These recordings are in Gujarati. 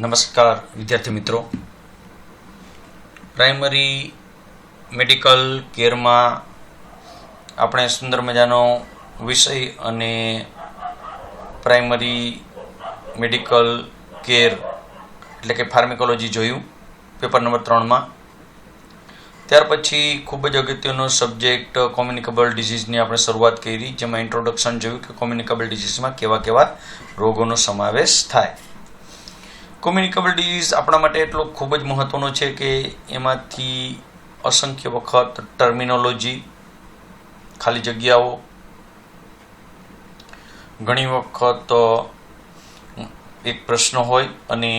નમસ્કાર વિદ્યાર્થી મિત્રો, પ્રાઇમરી મેડિકલ કેરમાં આપણે સુંદર મજાનો વિષય અને પ્રાઇમરી મેડિકલ કેર એટલે કે ફાર્મેકોલોજી જોયું પેપર નંબર 3માં. ત્યાર પછી ખૂબ જ અગત્યનો સબ્જેક્ટ કોમ્યુનિકેબલ ડિઝીઝની આપણે શરૂઆત કરી, જેમાં ઇન્ટ્રોડક્શન જોયું કે કોમ્યુનિકેબલ ડિઝીઝમાં કેવા કેવા રોગોનો સમાવેશ થાય. કોમ્યુનિકેબલ ડિઝીઝ આપણા માટે એટલો ખૂબ જ મહત્ત્વનો છે કે એમાંથી અસંખ્ય વખત ટર્મિનોલોજી, ખાલી જગ્યાઓ, ઘણી વખત એક પ્રશ્ન હોય અને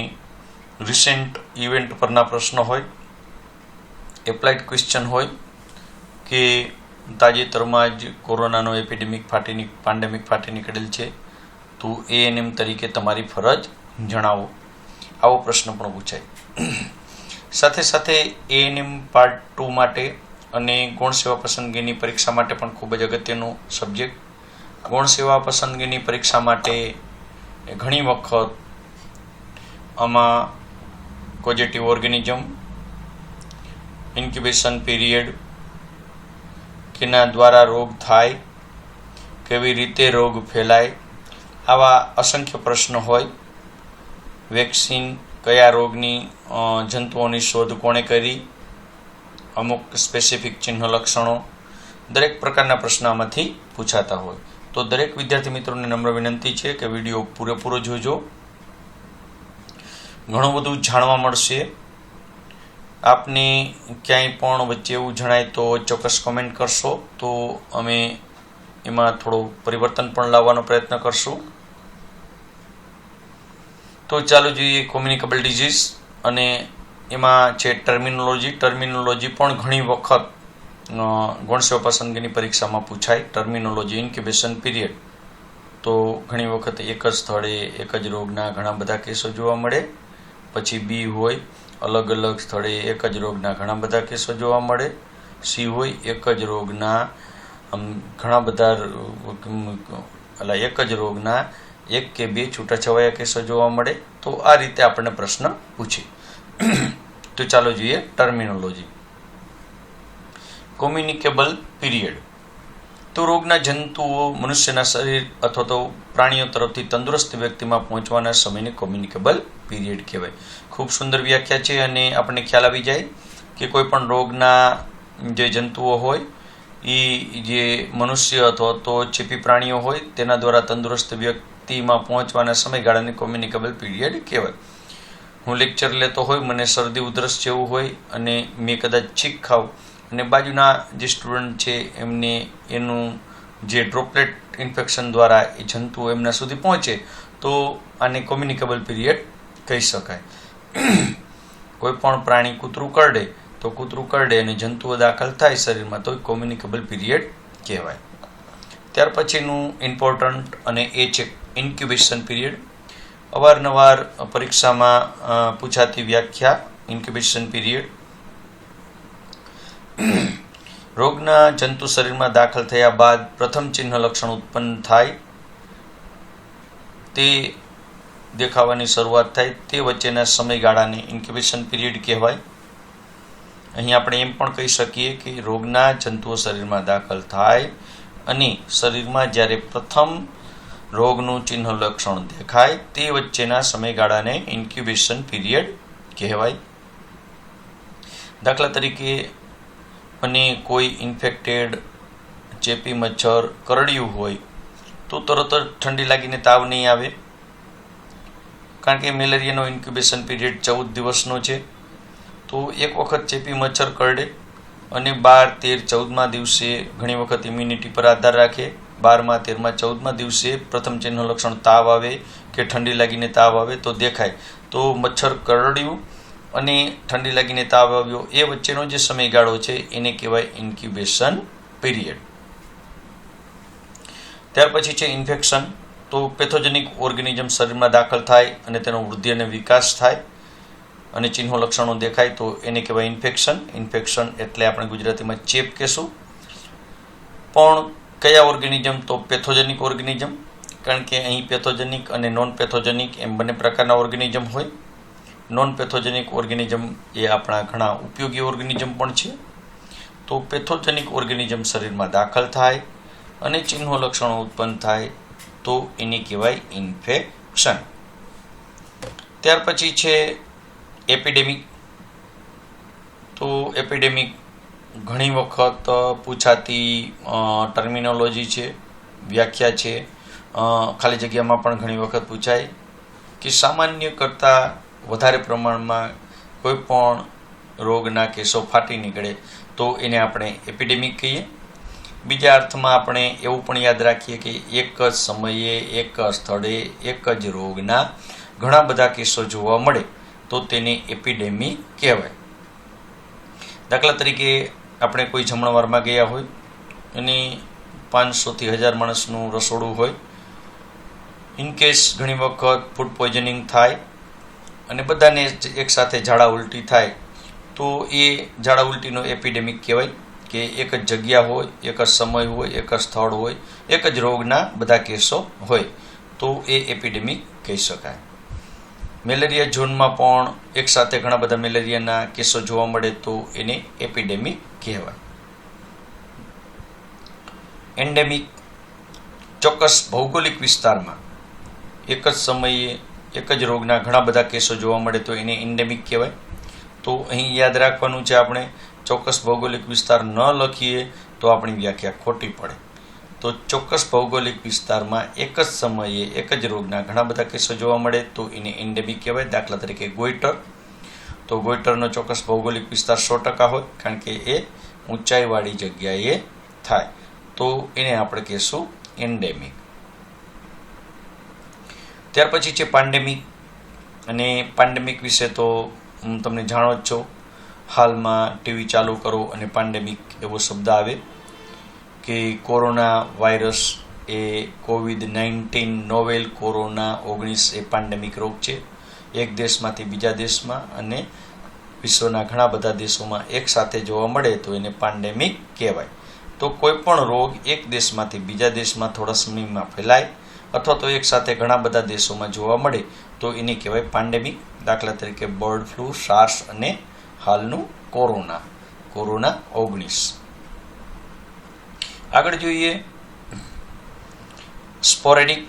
રિસેન્ટ ઇવેન્ટ પરના પ્રશ્ન હોય, એપ્લાઇડ ક્વેશ્ચન હોય કે તાજેતરમાં જ કોરોનાનો પેન્ડેમિક ફાટી નીકળેલ છે, તો એએનએમ તરીકે તમારી ફરજ જણાવો, આવો પ્રશ્ન પણ પૂછાય. સાથે સાથે એએનએમ પાર્ટ 2 માટે અને ગૌણ સેવા પસંદગીની પરીક્ષા માટે પણ ખૂબ જ અગત્યનો સબ્જેક્ટ. ગૌણ સેવા પસંદગીની પરીક્ષા માટે ઘણી વખત આમાં પોઝિટિવ ઓર્ગેનિઝમ, ઇન્ક્યુબેશન પીરિયડ, કેના દ્વારા રોગ થાય, કેવી રીતે રોગ ફેલાય, આવા અસંખ્ય પ્રશ્નો હોય. વેક્સિન, કયા રોગની જંતુઓની શોધ કોણે કરી, અમુક સ્પેસિફિક ચિહ્ન લક્ષણો, દરેક પ્રકારના પ્રશ્નો આમાંથી પૂછાતા હોય. તો દરેક વિદ્યાર્થી મિત્રોને નમ્ર વિનંતી છે કે વિડીયો પૂરેપૂરો જોજો, ઘણું બધું જાણવા મળશે. આપને ક્યાંય પણ વચ્ચે એવું જણાય તો ચોક્કસ કોમેન્ટ કરશો, તો અમે એમાં થોડું પરિવર્તન પણ લાવવાનો પ્રયત્ન કરશું. તો ચાલો જોઈએ કોમ્યુનિકેબલ ડિઝીઝ, અને એમાં છે ટર્મિનોલોજી પણ ઘણી વખત ગૌણ સેવા પસંદગીની પરીક્ષામાં પૂછાય. ટર્મિનોલોજી, ઇન્ક્યુબેશન પીરિયડ, તો ઘણી વખત એક જ સ્થળે એક જ રોગના ઘણા બધા કેસો જોવા મળે. પછી બી હોય, અલગ અલગ સ્થળે એક જ રોગના ઘણા બધા કેસો જોવા મળે. સી હોય, એક જ રોગના ઘણા બધા એક જ રોગના એક કે બે છૂટાછવાયા કેસો જોવા મળે. તો આ રીતે આપણને પ્રશ્ન પૂછે. તો ચાલો જોઈએ ટર્મિનોલોજી. કોમ્યુનિકેબલ પીરિયડ, તો રોગના જંતુઓ મનુષ્યના શરીર અથવા તો પ્રાણીઓ તરફથી તંદુરસ્ત વ્યક્તિમાં પહોંચવાના સમયને કોમ્યુનિકેબલ પીરિયડ કહેવાય. ખૂબ સુંદર વ્યાખ્યા છે, અને આપણને ખ્યાલ આવી જાય કે કોઈ પણ રોગના જે જંતુઓ હોય એ જે મનુષ્ય અથવા તો ચેપી પ્રાણીઓ હોય તેના દ્વારા તંદુરસ્ત વ્યક્તિમાં પહોંચવાના સમયગાળાને કોમ્યુનિકેબલ પીરિયડ કહેવાય. હું લેક્ચર લેતો હોય, મને શરદી ઉધરસ જેવું હોય અને મેં કદાચ છીંક ખાવ અને બાજુના જે સ્ટુડન્ટ છે એમને એનું જે ડ્રોપલેટ ઇન્ફેક્શન દ્વારા એ જંતુ એમના સુધી પહોંચે, તો આને કોમ્યુનિકેબલ પીરિયડ કહી શકાય. કોઈ પણ પ્રાણી કૂતરું કરડે તો કૂતરું કરડે અને જંતુઓ દાખલ થાય શરીરમાં, તો કોમ્યુનિકેબલ પીરિયડ કહેવાય. ત્યાર પછીનું ઇમ્પોર્ટન્ટ અને એ છે ઇન્ક્યુબેશન પીરિયડ. અવારનવાર પરીક્ષામાં પૂછાતી વ્યાખ્યા ઇન્ક્યુબેશન પીરિયડ. રોગના જંતુ શરીરમાં દાખલ થયા બાદ પ્રથમ ચિહ્ન લક્ષણ ઉત્પન્ન થાય, તે દેખાવાની શરૂઆત થાય, તે વચ્ચેના સમયગાળાને ઇન્ક્યુબેશન પીરિયડ કહેવાય. અહીં આપણે એમ પણ કહી શકીએ કે રોગના જંતુઓ શરીરમાં દાખલ થાય અને શરીરમાં જ્યારે પ્રથમ રોગનું ચિહ્ન લક્ષણ દેખાય તે વચ્ચેના સમયગાળાને ઇન્ક્યુબેશન પીરિયડ કહેવાય. દાખલા તરીકે અને કોઈ ઇન્ફેક્ટેડ ચેપી મચ્છર કરડ્યું હોય તો તરત જ ઠંડી લાગીને તાવ નહીં આવે, કારણ કે મેલેરિયાનો ઇન્ક્યુબેશન પીરિયડ 14 દિવસનો છે. તો એક વખત ચેપી મચ્છર કરડે અને 12, 13, 14મા દિવસે, ઘણી વખત ઇમ્યુનિટી પર આધાર રાખે, 12મા, 13મા, 14મા દિવસે પ્રથમ ચિહ્ન લક્ષણ તાવ આવે કે ઠંડી લાગીને તાવ આવે તો દેખાય. તો મચ્છર કરડ્યું અને ઠંડી લાગીને તાવ આવ્યો, એ વચ્ચેનો જે સમયગાળો છે એને કહેવાય ઇન્ક્યુબેશન પીરિયડ. ત્યાર પછી છે ઇન્ફેક્શન. તો પેથોજેનિક ઓર્ગેનિઝમ શરીરમાં દાખલ થાય અને તેનો વૃદ્ધિ અને વિકાસ થાય અને ચિહ્નો લક્ષણો દેખાય તો એને કહેવાય ઇન્ફેક્શન. ઇન્ફેક્શન એટલે આપણે ગુજરાતીમાં ચેપ કહેશું. પણ કયા ઓર્ગેનિઝમ? તો પેથોજેનિક ઓર્ગેનિઝમ, કારણ કે અહીં પેથોજેનિક અને નોન પેથોજેનિક એમ બંને પ્રકારના ઓર્ગેનિઝમ હોય. નોન પેથોજેનિક ઓર્ગેનિઝમ એ આપણા ઘણા ઉપયોગી ઓર્ગેનિઝમ પણ છે. તો પેથોજેનિક ઓર્ગેનિઝમ શરીરમાં દાખલ થાય અને ચિહ્નો લક્ષણો ઉત્પન્ન થાય તો એની કહેવાય ઇન્ફેક્શન. ત્યાર પછી છે એપિડેમિક. તો એપિડેમિક ઘણી વખત પૂછાતી ટર્મિનોલોજી છે, વ્યાખ્યા છે. ખાલી જગ્યામાં પણ ઘણી વખત પૂછાય કે સામાન્ય કરતાં વધારે પ્રમાણમાં કોઈ પણ રોગના કેસો ફાટી નીકળે તો એને આપણે એપિડેમિક કહીએ. બીજા અર્થમાં આપણે એવું પણ યાદ રાખીએ કે એક જ સમયે એક જ સ્થળે એક જ રોગના ઘણા બધા કેસો જોવા મળે તો તેને એપિડેમિક કહેવાય. દાખલા તરીકે આપણે કોઈ જમણવારમાં ગયા હોય અને 500થી 1000 માણસનું રસોડું હોય. ઇનકેસ ઘણી વખત ફૂડ પોઈઝનિંગ થાય અને બધાને એકસાથે ઝાડા ઉલટી થાય તો એ ઝાડા ઉલટીનો એપિડેમિક કહેવાય કે એક જ જગ્યા હોય, એક જ સમય હોય, એક જ સ્થળ હોય, એક જ રોગના બધા કેસો હોય તો એ એપિડેમિક કહી શકાય. મેલેરિયા ઝોનમાં પણ એકસાથે ઘણા બધા મેલેરિયાના કેસો જોવા મળે તો એને એપિડેમિક કહેવાય. એન્ડેમિક, ચોક્કસ ભૌગોલિક વિસ્તારમાં એક જ સમયે એક જ રોગના ઘણા બધા કેસો જોવા મળે તો એને એન્ડેમિક કહેવાય. તો અહીં યાદ રાખવાનું છે, આપણે ચોક્કસ ભૌગોલિક વિસ્તાર ન લખીએ તો આપણી વ્યાખ્યા ખોટી પડે. તો ચોક્કસ ભૌગોલિક વિસ્તારમાં એક જ સમયે એક જ રોગના ઘણા બધા કેસો જોવા મળે તો એને એન્ડેમિક કહેવાય. દાખલા તરીકે ગોઈટર. તો ગોઈટરનો ચોક્કસ ભૌગોલિક વિસ્તાર 100% હોય કારણ કે એ ઊંચાઈવાળી જગ્યાએ થાય તો એને આપણે કહેશું એન્ડેમિક. ત્યાર પછી છે પેન્ડેમિક. અને પેન્ડેમિક વિશે તો તમને જાણો જ છો. હાલમાં ટીવી ચાલુ કરો અને પેન્ડેમિક એવો શબ્દ આવે કે કોરોના વાયરસ એ COVID-19 નોવેલ કોરોના 19 એ પેન્ડેમિક રોગ છે. એક દેશમાંથી બીજા દેશમાં અને વિશ્વના ઘણા બધા દેશોમાં એક સાથે જોવા મળે તો એને પેન્ડેમિક કહેવાય. તો કોઈ પણ રોગ એક દેશમાંથી બીજા દેશમાં થોડા સમયમાં ફેલાય અથવા તો એક સાથે ઘણા બધા દેશોમાં જોવા મળે તો એને કહેવાય પેન્ડેમિક. દાખલા તરીકે બર્ડ ફ્લૂ, સાર્સ અને હાલનું કોરોના 19. આગળ જોઈએ સ્પોરેડિક.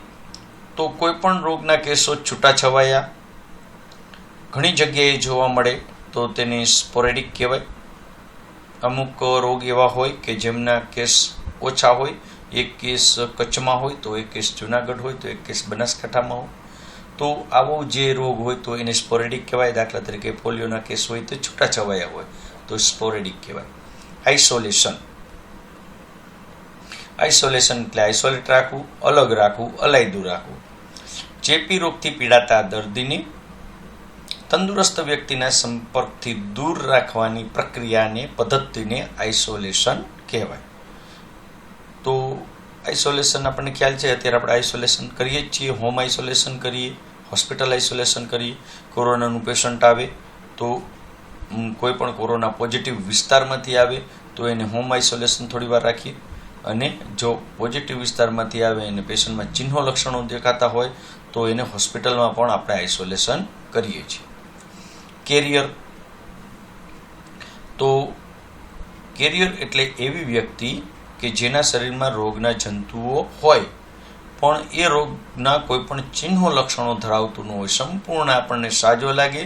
તો કોઈ પણ રોગના કેસો છૂટાછવાયા ઘણી જગ્યાએ જોવા મળે તો તેને સ્પોરેડિક કહેવાય. અમુક રોગ એવા હોય કે જેમના કેસ ઓછા હોય. એક કેસ કચ્છમાં હોય તો એક કેસ જુનાગઢ હોય તો એક કેસ બનાસકાંઠામાં હોય. તો આવો જે રોગ હોય તો એને સ્પોરેડિક કહેવાય. દાખલા તરીકે પોલિયોના કેસ હોય તો છૂટાછવાયા હોય તો સ્પોરેડિક કહેવાય. આઇસોલેશન. આઇસોલેશન એટલે આઇસોલેટ રાખવું, અલગ રાખવું, અલાયદું રાખવું. ચેપી રોગથી પીડાતા દર્દીને તંદુરસ્ત વ્યક્તિના સંપર્કથી દૂર રાખવાની પ્રક્રિયાને, પદ્ધતિને આઇસોલેશન કહેવાય. તો આઇસોલેશન આપણને ખ્યાલ છે, અત્યારે આપણે આઇસોલેશન કરીએ જ છીએ. હોમ આઇસોલેશન કરીએ, હોસ્પિટલ આઇસોલેશન કરીએ. કોરોનાનું પેશન્ટ આવે તો કોઈ પણ કોરોના પોઝિટિવ વિસ્તારમાંથી આવે તો એને હોમ આઇસોલેશન થોડી વાર રાખીએ અને જો પોઝિટિવ વિસ્તારમાંથી આવે અને પેશન્ટમાં ચિહ્નો લક્ષણો દેખાતા હોય તો એને હોસ્પિટલમાં પણ આપણે આઇસોલેશન કરીએ છીએ. કેરિયર. તો કેરિયર એટલે એવી વ્યક્તિ કે જેના શરીરમાં રોગના જંતુઓ હોય પણ એ રોગના કોઈ પણ ચિહ્નો લક્ષણો ધરાવતું ન હોય, સંપૂર્ણ આપણને સાજો લાગે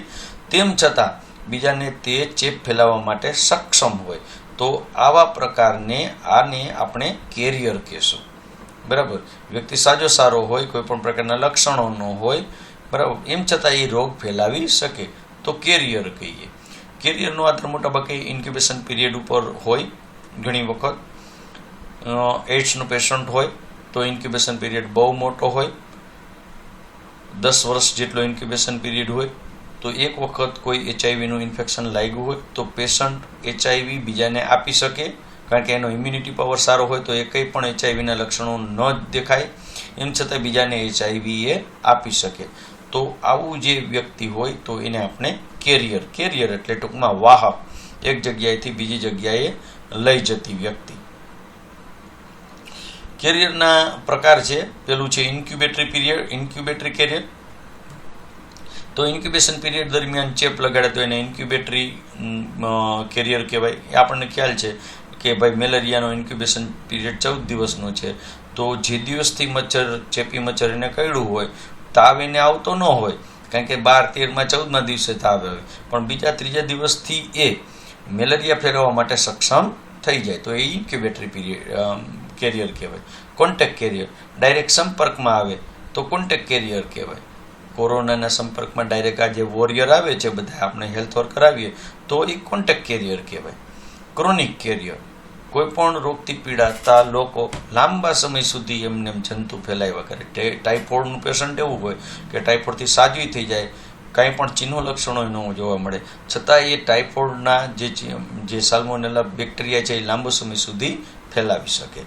તેમ છતાં બીજાને તે ચેપ ફેલાવવા માટે સક્ષમ હોય તો આવા પ્રકારને આને આપણે કેરિયર કહેશું. બરાબર. વ્યક્તિ સાજો સારો હોય, કોઈ પણ પ્રકારના લક્ષણો ન હોય, બરાબર, એમ છતાં એ રોગ ફેલાવી શકે તો કેરિયર કહીએ. કેરિયરનો આધાર મોટા ભાગે ઇન્ક્યુબેશન પીરિયડ ઉપર હોય. ઘણી વખત એઇડ્સનું પેશન્ટ હોય તો ઇન્ક્યુબેશન પીરિયડ બહુ મોટો હોય, 10 વર્ષ જેટલો ઇન્ક્યુબેશન પીરિયડ હોય. તો એક વખત કોઈ HIV ઇન્ફેક્શન લાગ્યું હોય તો પેશન્ટ HIV બીજાને આપી શકે કારણ કે એનો ઇમ્યુનિટી પાવર સારો હોય તો એ કંઈ પણ HIVના લક્ષણો ન દેખાય, એમ છતાં બીજાને HIV એ આપી શકે. તો આવું જે વ્યક્તિ હોય તો એને આપણે કેરિયર એટલે ટૂંકમાં વાહક, એક જગ્યાએથી બીજી જગ્યાએ લઈ જતી વ્યક્તિ. કેરિયરના પ્રકાર છે. પેલું છે ઇન્ક્યુબેટરી કેરિયર. તો ઇન્ક્યુબેશન પીરિયડ દરમિયાન ચેપ લગાડે તો એને ઇન્ક્યુબેટરી કેરિયર કહેવાય. એ આપણને ખ્યાલ છે કે ભાઈ મેલેરિયાનો ઇન્ક્યુબેશન પીરિયડ 14 દિવસનો છે. તો જે દિવસથી ચેપી મચ્છર એને કરડ્યું હોય, તાવ એને આવતો ન હોય, કારણ કે 12, 13માં 14મા દિવસે તાવ આવે, પણ બીજા 3જા દિવસથી એ મેલેરિયા ફેરવવા માટે સક્ષમ થઈ જાય તો એ ઇન્ક્યુબેટરી કેરિયર કહેવાય. કોન્ટેક્ટ કેરિયર ડાયરેક્ટ સંપર્કમાં આવે તો કોન્ટેક્ટ કેરિયર કહેવાય. કોરોનાના સંપર્કમાં ડાયરેક્ટ આ જે વોરિયર આવે છે બધા આપણે હેલ્થ વર્કર આવીએ તો એ કોન્ટેક્ટ કેરિયર કહેવાય. ક્રોનિક કેરિયર કોઈ પણ રોગથી પીડાતા લોકો લાંબા સમય સુધી એમને જંતુ ફેલાવ્યા કરે. ટાઇફોઇડનું પેશન્ટ એવું હોય કે ટાઇફોઇડથી સાજી થઈ જાય, કાંઈ પણ ચિહ્નો લક્ષણો ન જોવા મળે, છતાં એ ટાઇફોઇડના જે સાલ્મોનેલા બેક્ટેરિયા છે એ લાંબો સમય સુધી ફેલાવી શકે.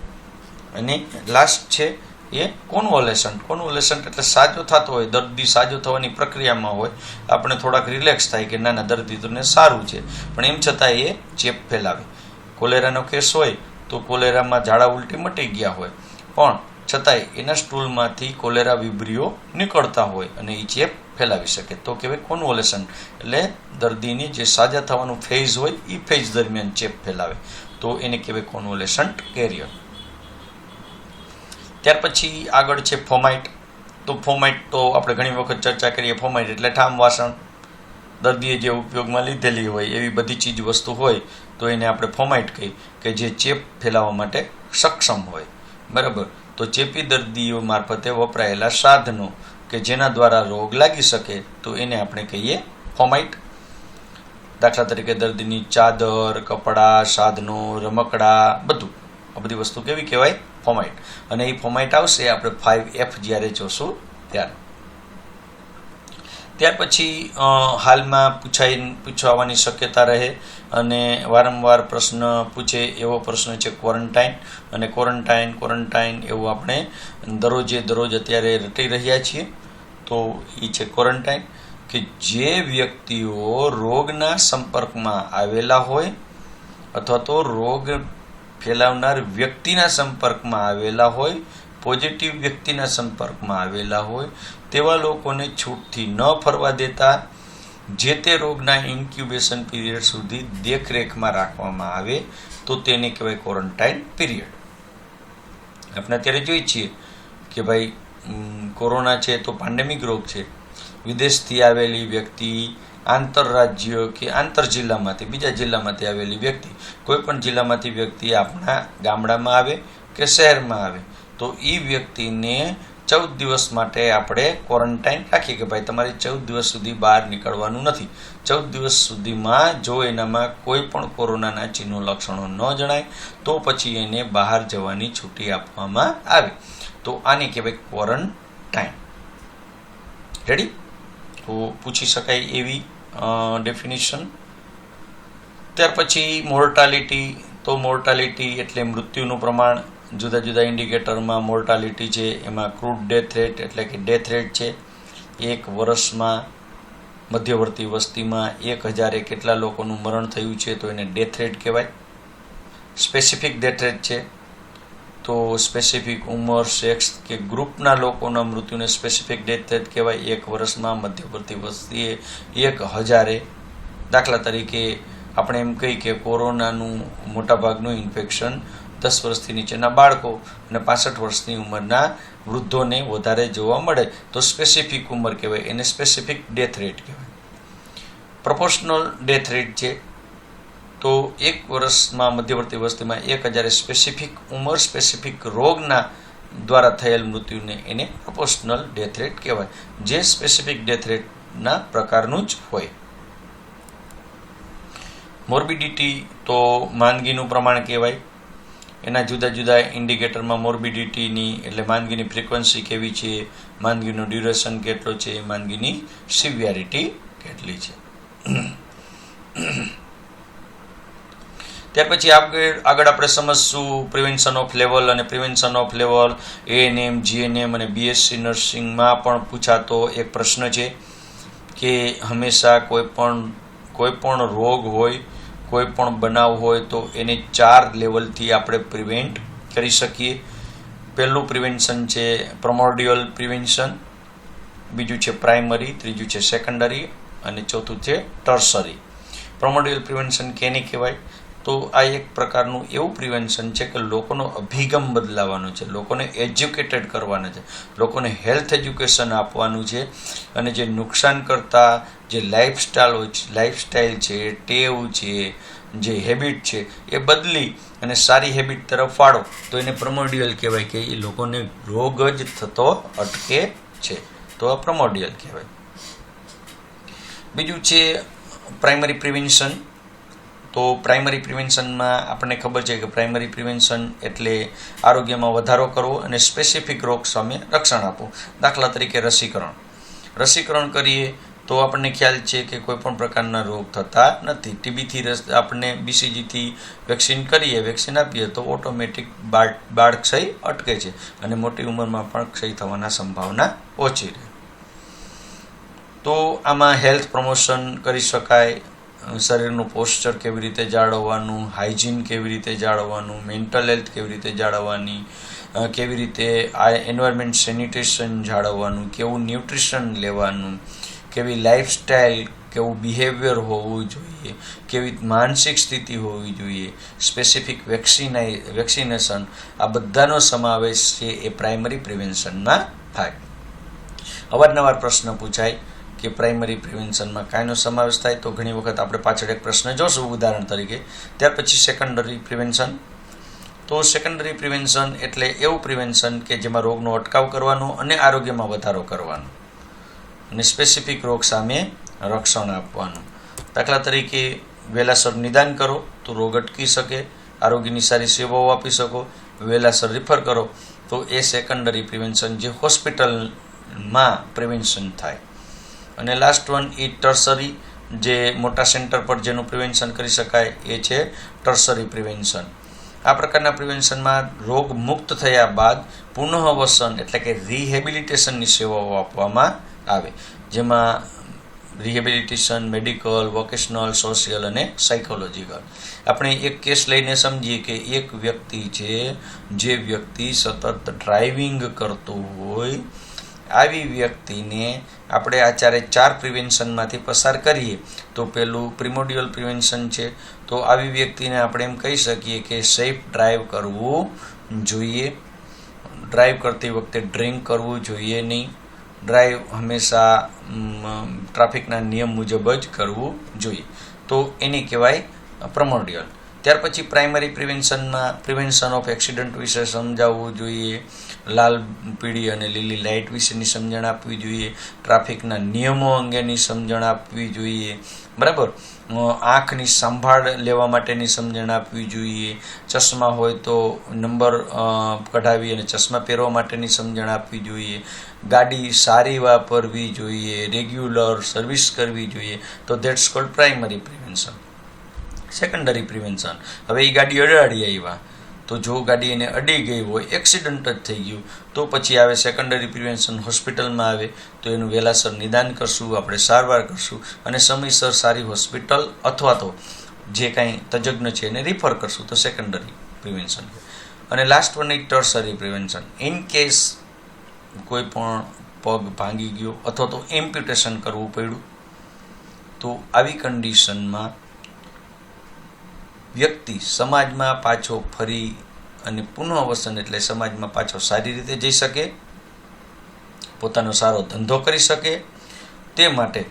અને લાસ્ટ છે એ કોન્વોલેસન્ટ એટલે સાજો થતો હોય, દર્દી સાજો થવાની પ્રક્રિયામાં હોય, આપણે થોડાક રિલેક્સ થાય કે ના દર્દી તોને સારું છે, પણ એમ છતાં એ ચેપ ફેલાવે. કોલેરાનો કેસ હોય તો કોલેરામાં ઝાડા ઉલટી મટી ગયા હોય, પણ છતાંય એના સ્ટૂલમાંથી કોલેરા વિબ્રિયો નીકળતા હોય અને એ ચેપ ફેલાવી શકે તો કહેવાય કોન્વોલેસન્ટ. એટલે દર્દીની જે સાજા થવાનું ફેઝ હોય એ ફેઝ દરમિયાન ચેપ ફેલાવે તો એને કહેવાય કોન્વોલેસન્ટ કેરિયર. ત્યાર પછી આગળ છે ફોમાઇટ. તો ફોમાઇટ તો આપણે ઘણી વખત ચર્ચા કરીએ. ફોમાઇટ એટલે ઠામ વાસણ, દર્દીએ જે ઉપયોગમાં લીધેલી હોય એવી બધી ચીજ વસ્તુ હોય તો એને આપણે ફોમાઇટ કહીએ કે જે ચેપ ફેલાવવા માટે સક્ષમ હોય. બરાબર. તો ચેપી દર્દીઓ મારફતે વપરાયેલા સાધનો કે જેના દ્વારા રોગ લાગી શકે તો એને આપણે કહીએ ફોમાઇટ. દાખલા તરીકે દર્દીની ચાદર, કપડાં, સાધનો, રમકડા, બધું આ બધી વસ્તુ કેવી કહેવાય? ફોમાઇટ. અને એ ફોમાઇટ આવશે આપણે 5F જ્યારે જોશું ત્યારે. ત્યાર પછી હાલમાં પૂછવાની શક્યતા રહે અને વારંવાર પ્રશ્ન પૂછે એવો પ્રશ્ન છે ક્વોરન્ટાઇન. અને ક્વોરન્ટાઇન એવું આપણે દરરોજ અત્યારે રટી રહ્યા છીએ. તો એ છે ક્વોરન્ટાઇન કે જે વ્યક્તિઓ રોગના સંપર્કમાં આવેલા હોય અથવા તો રોગ ફેલાવનાર વ્યક્તિના સંપર્કમાં આવેલા હોય, પોઝિટિવ વ્યક્તિના સંપર્કમાં આવેલા હોય તેવા લોકોને છૂટથી ન ફરવા દેતા જે તે રોગના ઇન્ક્યુબેશન પીરિયડ સુધી દેખરેખમાં રાખવામાં આવે તો તેને કહેવાય ક્વોરન્ટાઇન પીરિયડ. આપણે અત્યારે જોઈએ છીએ કે ભાઈ કોરોના છે તો પેન્ડેમિક રોગ છે. વિદેશથી આવેલી વ્યક્તિ, આંતરરાજ્ય કે આંતર જિલ્લામાંથી બીજા જિલ્લામાંથી આવેલી વ્યક્તિ, કોઈ પણ જિલ્લામાંથી વ્યક્તિ આપણા ગામડામાં આવે કે શહેરમાં આવે તો એ વ્યક્તિને 14 દિવસ માટે આપણે ક્વોરન્ટાઇન રાખીએ કે ભાઈ તમારે 14 દિવસ સુધી બહાર નીકળવાનું નથી. 14 દિવસ સુધીમાં જો એનામાં કોઈ પણ કોરોનાના ચિહ્નો લક્ષણો ન જણાય તો પછી એને બહાર જવાની છૂટી આપવામાં આવે તો આને કહેવાય ક્વોરન્ટાઇન. રેડી? તો પૂછી શકાય એવી ડેફિનેશન. ત્યાર પછી મોર્ટાલિટી. તો મોર્ટાલિટી એટલે મૃત્યુનું પ્રમાણ. જુદા જુદા ઇન્ડિકેટરમાં મોર્ટાલિટી છે એમાં ક્રૂડ ડેથ રેટ એટલે કે ડેથ રેટ છે. 1 વર્ષમાં મધ્યવર્તી વસ્તીમાં 1000 કેટલા લોકોનું મરણ થયું છે તો એને ડેથ રેટ કહેવાય. સ્પેસિફિક ડેથ રેટ છે તો સ્પેસિફિક ઉંમર, સેક્સ કે ગ્રુપના લોકોના મૃત્યુને સ્પેસિફિક ડેથ રેટ કહેવાય. 1 વર્ષમાં મધ્યવર્તી વસ્તીએ 1000. દાખલા તરીકે આપણે એમ કહીએ કે કોરોનાનું મોટાભાગનું ઇન્ફેક્શન 10 વર્ષથી નીચેના બાળકો અને 65 વર્ષની ઉંમરના વૃદ્ધોને વધારે જોવા મળે તો સ્પેસિફિક ઉંમર કહેવાય, એને સ્પેસિફિક ડેથ રેટ કહેવાય. પ્રોપોર્શનલ ડેથ રેટ છે તો 1 વર્ષમાં મધ્યવર્તી વસ્તીમાં 1000 સ્પેસિફિક ઉંમર, સ્પેસિફિક રોગના દ્વારા થયેલ મૃત્યુને એને પ્રોપોર્શનલ ડેથ રેટ કહેવાય, જે સ્પેસિફિક ડેથ રેટના પ્રકારનું જ હોય. મોર્બિડિટી તો માંદગીનું પ્રમાણ કહેવાય. એના જુદા જુદા ઇન્ડિકેટરમાં મોર્બિડિટીની એટલે માંદગીની ફ્રિકવન્સી કેવી છે, માંદગીનો ડ્યુરેશન કેટલો છે, માંદગીની સિવિયરિટી કેટલી છે. ત્યાર પછી આગળ આપણે સમજશું પ્રિવેન્શન ઓફ લેવલ. અને prevention of level ANM, GNM અને BSc નર્સિંગમાં પણ પૂછાતો એક પ્રશ્ન છે કે હંમેશા કોઈ પણ રોગ હોય, કોઈ પણ બનાવ હોય તો એને 4 લેવલથી આપણે પ્રિવેન્ટ કરી શકીએ. પહેલું પ્રિવેન્શન છે પ્રોમોર્ડિયલ પ્રિવેન્શન. બીજું છે પ્રાઇમરી, ત્રીજું છે સેકન્ડરી અને ચોથું છે ટર્સરી. પ્રિમોર્ડિયલ પ્રિવેન્શન કેને કહેવાય? તો આ એક પ્રકારનું એવું પ્રિવેન્શન છે કે લોકોનો અભિગમ બદલાવવાનો છે, લોકોને એજ્યુકેટેડ કરવાના છે, લોકોને હેલ્થ એજ્યુકેશન આપવાનું છે અને જે નુકસાન કરતા જે લાઈફસ્ટાઈલ છે, ટેવ છે, જે હેબિટ છે એ બદલી અને સારી હેબિટ તરફ વાળો તો એને પ્રિમોર્ડિયલ કહેવાય કે એ લોકોને રોગ જ થતો અટકે છે, તો આ પ્રિમોર્ડિયલ કહેવાય. બીજું છે પ્રાઇમરી પ્રિવેન્શન. તો પ્રાઇમરી પ્રિવેન્શનમાં આપણને ખબર છે કે પ્રાઇમરી પ્રિવેન્શન એટલે આરોગ્યમાં વધારો કરવો અને સ્પેસિફિક રોગ સામે રક્ષણ આપવું. દાખલા તરીકે રસીકરણ કરીએ તો આપણને ખ્યાલ છે કે કોઈ પણ પ્રકારના રોગ થતા નથી. ટીબીથી આપણને BCGથી વેક્સિન આપીએ તો ઓટોમેટિક બાળક્ષય અટકે છે અને મોટી ઉંમરમાં પણ ક્ષય થવાના સંભાવના ઓછી રહે. તો આમાં હેલ્થ પ્રમોશન કરી શકાય, શરીરનું પોસ્ચર કેવી રીતે જાળવવાનું, હાઇજીન કેવી રીતે જાળવવાનું, મેન્ટલ હેલ્થ કેવી રીતે જાળવવાની, કેવી રીતે આ એન્વાયરમેન્ટ સેનિટેશન જાળવવાનું, કેવું ન્યુટ્રિશન લેવાનું, કેવી લાઈફસ્ટાઈલ, કેવું બિહેવિયર હોવું જોઈએ, કેવી માનસિક સ્થિતિ હોવી જોઈએ, સ્પેસિફિક વેક્સિનેશન, આ બધાનો સમાવેશ છે એ પ્રાઇમરી પ્રિવેન્શનમાં થાય. અવારનવાર પ્રશ્ન પૂછાય કે પ્રાઇમરી પ્રિવેન્શનમાં કાયનો સમાવેશ થાય, તો ઘણી વખત આપણે પાછળ એક પ્રશ્ન જોશું ઉદાહરણ તરીકે. ત્યાર પછી સેકન્ડરી પ્રિવેન્શન. તો સેકન્ડરી પ્રિવેન્શન એટલે એવું પ્રિવેન્શન કે જેમાં રોગનો અટકાવ કરવાનો અને આરોગ્યમાં વધારો કરવાનો અને સ્પેસિફિક રોગ સામે રક્ષણ આપવાનું. દાખલા તરીકે વહેલાસર નિદાન કરો તો રોગ અટકી શકે, આરોગ્યની સારી સેવાઓ આપી શકો. વહેલાસર રિફર કરો તો એ સેકન્ડરી પ્રિવેન્શન જે હોસ્પિટલમાં પ્રિવેન્શન થાય. અને લાસ્ટ વન એ ટર્સરી, જે મોટા સેન્ટર પર જેનું પ્રિવેન્શન કરી શકાય એ છે ટર્સરી પ્રિવેન્શન. આ પ્રકારના પ્રિવેન્શનમાં રોગ મુક્ત થયા બાદ પુનઃવસન એટલે કે રિહેબિલિટેશનની સેવાઓ આપવામાં આવે, જેમાં રિહેબિલિટેશન મેડિકલ, વોકેશનલ, સોશિયલ અને સાયકોલોજીકલ. આપણે એક કેસ લઈને સમજીએ કે એક વ્યક્તિ છે, જે વ્યક્તિ સતત ડ્રાઇવિંગ કરતો હોય, આવી વ્યક્તિને આપણે આ 4 પ્રિવેન્શનમાંથી પસાર કરીએ તો પેલું પ્રિમોર્ડિયલ પ્રિવેન્શન છે. તો આવી વ્યક્તિને આપણે એમ કહી શકીએ કે સેફ ડ્રાઈવ કરવું જોઈએ, ડ્રાઈવ કરતી વખતે ડ્રિંક કરવું જોઈએ નહીં, ડ્રાઈવ હંમેશા ટ્રાફિકના નિયમ મુજબ જ કરવું જોઈએ, તો એને કહેવાય પ્રિમોર્ડિયલ. ત્યાર પછી પ્રાઇમરી પ્રિવેન્શનમાં પ્રિવેન્શન ઓફ એક્સિડન્ટ વિશે સમજાવવું જોઈએ, લાલ, પીળી અને લીલી લાઇટ વિશેની સમજણ આપવી જોઈએ, ટ્રાફિકના નિયમો અંગેની સમજણ આપવી જોઈએ, બરાબર, આંખની સંભાળ લેવા માટેની સમજણ આપવી જોઈએ, ચશ્મા હોય તો નંબર કઢાવી અને ચશ્મા પહેરવા માટેની સમજણ આપવી જોઈએ, ગાડી સારી વાપરવી જોઈએ, રેગ્યુલર સર્વિસ કરવી જોઈએ. તો that's cold primary prevention. Secondary prevention, હવે એ ગાડી અડાડી આવ્યા તો જો ગાડી એને અડી ગઈ હોય, એક્સિડન્ટ જ થઈ ગયું, તો પછી આવે સેકન્ડરી પ્રિવેન્શન, હોસ્પિટલમાં આવે તો એનું વહેલાસર નિદાન કરશું, આપણે સારવાર કરશું અને સમયસર સારી હોસ્પિટલ અથવા તો જે કાંઈ તજજ્ઞ છે એને રિફર કરશું, તો સેકન્ડરી પ્રિવેન્શન. અને last one is tertiary prevention. In case કોઈ પણ પગ ભાંગી ગયો અથવા તો એમ્પ્યુટેશન કરવું પડ્યું, તો આવી કન્ડિશનમાં વ્યક્તિ સમાજમાં પાછો ફરી અને પુનઃવસન એટલે સમાજમાં પાછો સારી રીતે જઈ શકે, પોતાનો સારો ધંધો કરી શકે. તે માટે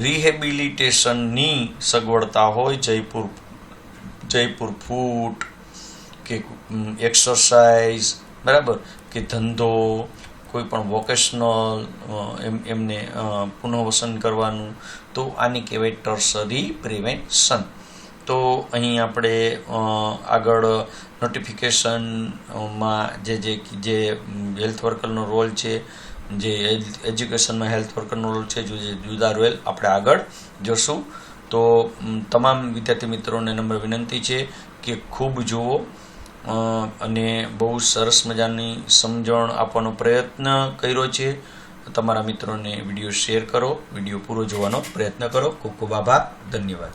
રિહેબિલિટેશનની સગવડતા હોય, જયપુર ફૂટ કે એક્સરસાઇઝ, બરાબર, કે ધંધો, કોઈ પણ વોકેશનલ એમને પુનઃવસન કરવાનું, તો આની કહેવાય ટર્સરી પ્રિવેન્શન. તો અહીં આપણે આગળ નોટિફિકેશનમાં જે હેલ્થ વર્કરનો રોલ છે, જે એજ્યુકેશનમાં હેલ્થ વર્કરનો રોલ છે, જુદા રોલ આપણે આગળ જોશું. તો તમામ વિદ્યાર્થી મિત્રોને નમ્ર વિનંતી છે કે ખૂબ જુઓ અને બહુ સરસ મજાની સમજણ આપવાનો પ્રયત્ન કર્યો છે. તમારા મિત્રોને વિડીયો શેર કરો, વિડીયો પૂરો જોવાનો પ્રયત્ન કરો. ખૂબ ખૂબ આભાર, ધન્યવાદ.